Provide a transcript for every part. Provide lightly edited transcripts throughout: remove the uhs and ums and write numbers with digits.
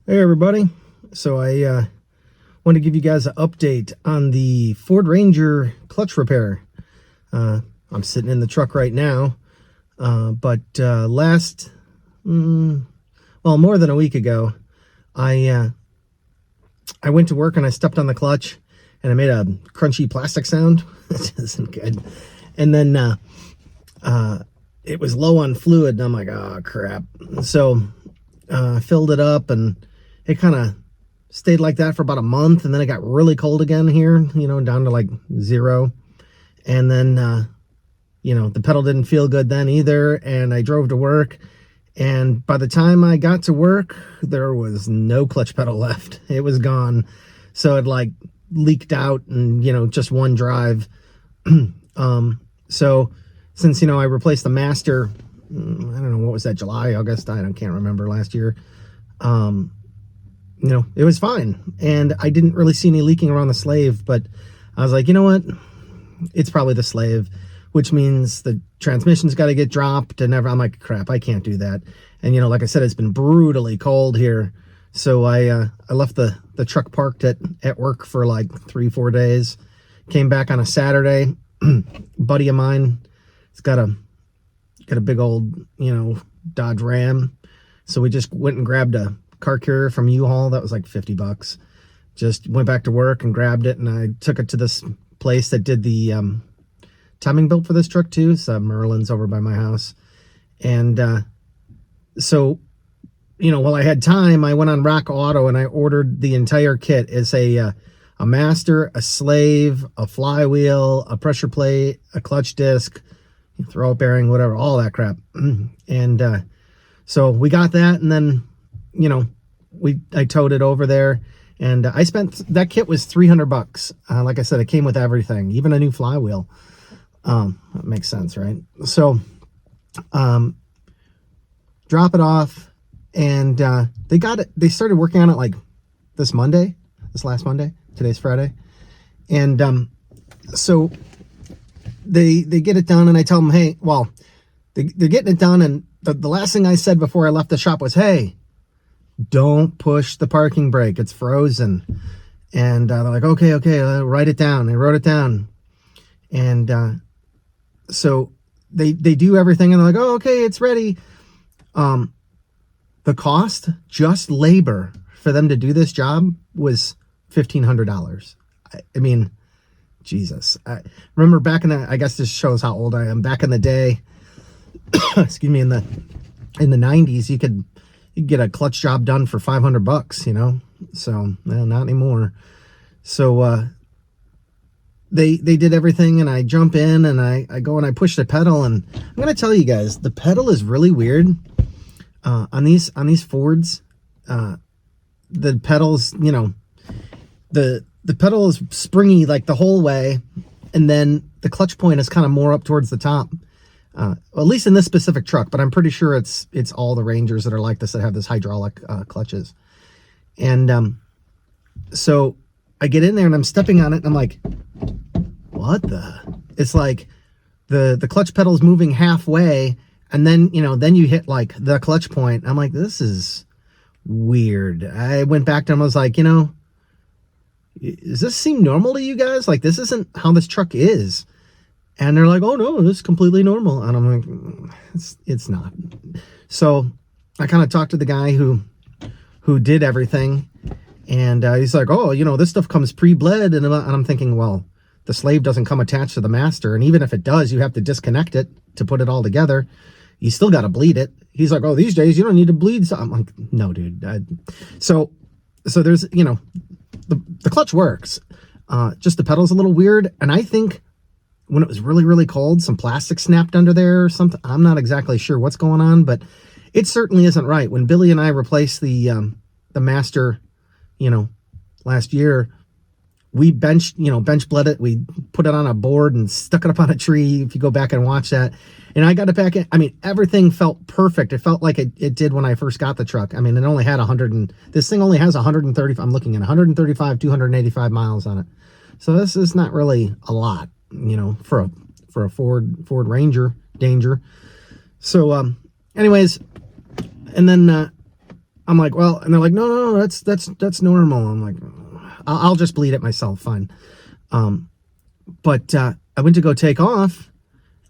Hey everybody. So I want to give you guys an update on the Ford Ranger clutch repair. I'm sitting in the truck right now, but more than a week ago, I went to work and I stepped on the clutch and I made a crunchy plastic sound. This isn't good. And then it was low on fluid and I'm like, oh crap. So I filled it up and it kind of stayed like that for about a month, and then it got really cold again here, down to like 0. And then, the pedal didn't feel good then either, and I drove to work, and by the time I got to work, there was no clutch pedal left. It was gone. So it like leaked out and, just one drive. So since, I replaced the master, I don't know, what was that, July, August? I can't remember, last year. It was fine. And I didn't really see any leaking around the slave, but I was like, you know what? It's probably the slave, which means the transmission's got to get dropped and I'm like, crap, I can't do that. And, like I said, it's been brutally cold here. So I left the truck parked at work for like 3-4 days, came back on a Saturday. Buddy of mine, it's got a big old, Dodge Ram. So we just went and grabbed a car carrier from U-Haul that was like $50. Just went back to work and grabbed it, and I took it to this place that did the timing belt for this truck too. So Merlin's over by my house. And so while I had time, I went on Rock Auto and I ordered the entire kit. It's a master, a slave, a flywheel, a pressure plate, a clutch disc, throw bearing, whatever, all that crap. And so we got that, and then I towed it over there, and I spent, that kit was $300. Like I said, it came with everything, even a new flywheel. That makes sense, right? So drop it off, and they started working on it like this last Monday. Today's Friday. And so they get it done, and I tell them, hey, well, they're getting it done, and the last thing I said before I left the shop was, hey, don't push the parking brake, it's frozen. And they're like, okay, write it down. They wrote it down. And so they do everything, and they're like, oh, okay, it's ready. The cost, just labor, for them to do this job was $1,500. I mean, Jesus. I remember back in I guess this shows how old I am. Back in the day, excuse me, in the 90s, you could get a clutch job done for $500, so not anymore. So they did everything, and I jump in and I go and I push the pedal, and I'm gonna tell you guys, the pedal is really weird on these Fords. The pedals, the pedal is springy like the whole way, and then the clutch point is kind of more up towards the top. At least in this specific truck, but I'm pretty sure it's all the Rangers that are like this, that have this hydraulic clutches. And so I get in there and I'm stepping on it, and I'm like, what the? It's like the clutch pedal's moving halfway, and then then you hit like the clutch point. I'm like, this is weird. I went back to them. I was like, does this seem normal to you guys? Like, this isn't how this truck is. And they're like, oh no, this is completely normal. And I'm like, it's not. So I kind of talked to the guy who did everything, and he's like, oh, this stuff comes pre-bled. And I'm thinking, well, the slave doesn't come attached to the master, and even if it does, you have to disconnect it to put it all together. You still got to bleed it. He's like, oh, these days you don't need to bleed. So I'm like, no, dude. So there's, the clutch works. Just the pedal's a little weird, and I think when it was really, really cold, some plastic snapped under there or something. I'm not exactly sure what's going on, but it certainly isn't right. When Billy and I replaced the master, last year, we bench bled it. We put it on a board and stuck it up on a tree. If you go back and watch that, and I got it back in, I mean, everything felt perfect. It felt like it did when I first got the truck. I mean, it only had this thing only has 130, I'm looking at 135, 285 miles on it. So this is not really a lot, for a Ford Ranger Danger. So anyways, and then I'm like, well, and they're like, no, that's normal. I'm like, I'll just bleed it myself, fine. But I went to go take off,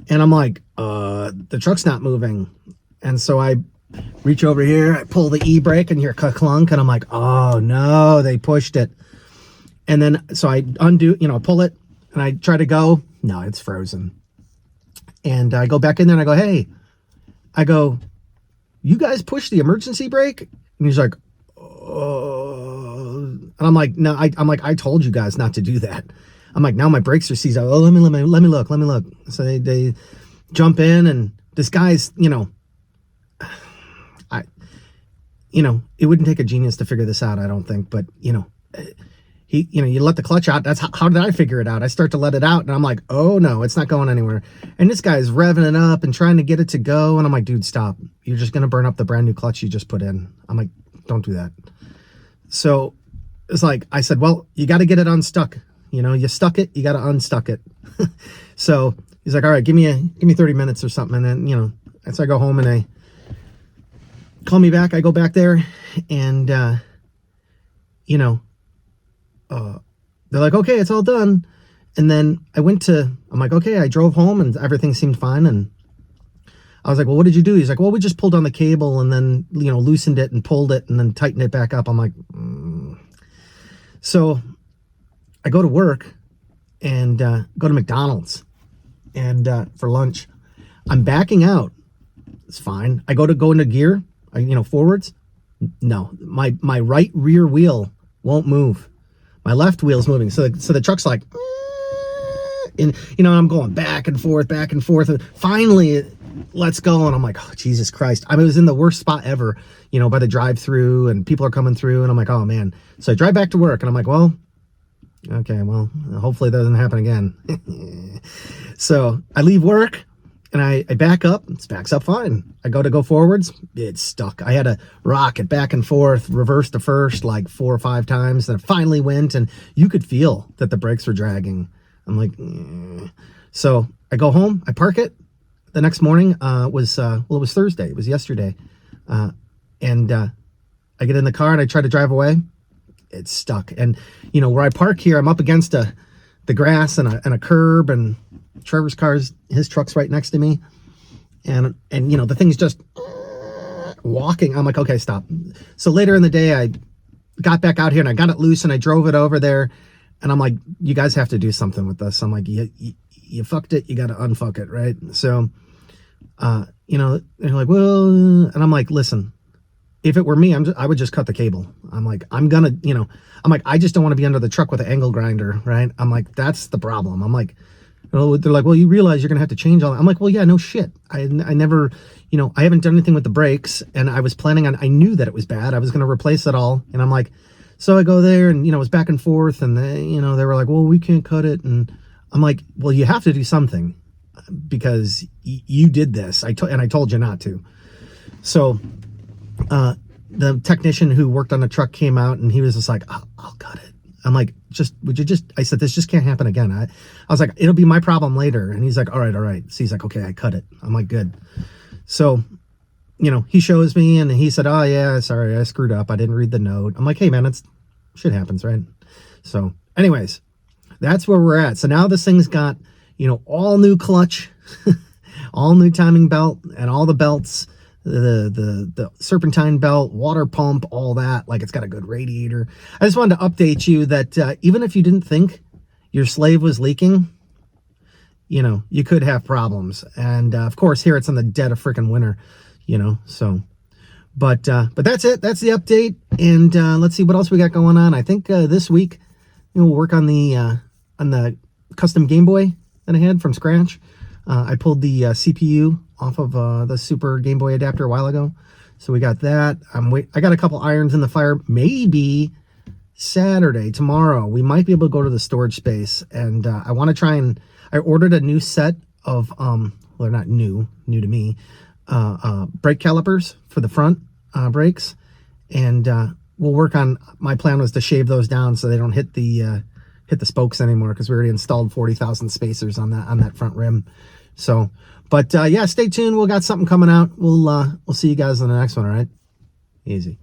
and I'm like, the truck's not moving. And so I reach over here, I pull the e-brake, and hear clunk, and I'm like, oh no, they pushed it. And then so I undo, pull it, and I try to go. No, it's frozen. And I go back in there and I go, hey, you guys push the emergency brake? And he's like, oh. And I'm like, no, I told you guys not to do that. I'm like, now my brakes are seized. Oh, let me look. So they jump in, and this guy's, it wouldn't take a genius to figure this out, I don't think, but you let the clutch out. That's how did I figure it out? I start to let it out, and I'm like, oh no, it's not going anywhere. And this guy's revving it up and trying to get it to go, and I'm like, dude, stop. You're just gonna burn up the brand new clutch you just put in. I'm like, don't do that. So it's like, I said, well, you got to get it unstuck. You stuck it, you got to unstuck it. So he's like, all right, give me 30 minutes or something. And then, as I go home, and they call me back, I go back there, and they're like, okay, it's all done. And then I'm like, okay, I drove home, and everything seemed fine. And I was like, well, what did you do? He's like, well, we just pulled on the cable, and then, loosened it and pulled it and then tightened it back up. I'm like, So I go to work and go to McDonald's and for lunch. I'm backing out. It's fine. I go into gear, forwards. No, my right rear wheel won't move. My left wheel's moving. So the truck's like, and I'm going back and forth. And finally it lets go. And I'm like, oh, Jesus Christ. I was in the worst spot ever, by the drive-through, and people are coming through, and I'm like, oh man. So I drive back to work, and I'm like, well, okay, well, hopefully that doesn't happen again. So I leave work, and I back up. It backs up fine. I go forwards. It's stuck. I had to rock it back and forth, reverse to first like 4 or 5 times. Then it finally went, and you could feel that the brakes were dragging. I'm like, So I go home. I park it. The next morning it was Thursday. It was yesterday. And I get in the car, and I try to drive away. It's stuck. And, where I park here, I'm up against the grass and a curb, and Trevor's his truck's right next to me. And the thing's just walking. I'm like, okay, stop. So later in the day, I got back out here, and I got it loose, and I drove it over there. And I'm like, you guys have to do something with this. I'm like, you fucked it. You got to unfuck it, right? So, they're like, well, and I'm like, listen, if it were me, I would just cut the cable. I'm like, I just don't want to be under the truck with an angle grinder, right? I'm like, that's the problem. I'm like, they're like, well, you realize you're going to have to change all that. I'm like, well, yeah, no shit. I never, I haven't done anything with the brakes, and I was I knew that it was bad. I was going to replace it all. And I'm like, so I go there, and, it was back and forth, and they were like, well, we can't cut it. And I'm like, well, you have to do something, because you did this. I told you not to. So, the technician who worked on the truck came out, and he was just like, I'll cut it. I'm like, would you just, I said, this just can't happen again. I was like, it'll be my problem later. And he's like, all right. So he's like, okay, I cut it. I'm like, good. So, he shows me, and he said, oh yeah, sorry, I screwed up. I didn't read the note. I'm like, hey man, shit happens, right? So anyways, that's where we're at. So now this thing's got, all new clutch, all new timing belt, and all the belts, the serpentine belt, water pump, all that. Like, it's got a good radiator. I just wanted to update you that even if you didn't think your slave was leaking, you could have problems. And of course, here it's in the dead of freaking winter, so. But that's it. That's the update. And let's see what else we got going on. I think this week we'll work on the custom Game Boy that I had from scratch. I pulled the CPU off of the Super Game Boy adapter a while ago, so we got that. I got a couple irons in the fire. Maybe Saturday, tomorrow, we might be able to go to the storage space, and I want to try and. I ordered a new set of well, they're not new to me. Brake calipers for the front brakes, and we'll work on. My plan was to shave those down so they don't hit the spokes anymore, because we already installed 40,000 spacers on that front rim. So, but yeah, stay tuned. We'll got something coming out. We'll see you guys in the next one. All right, easy.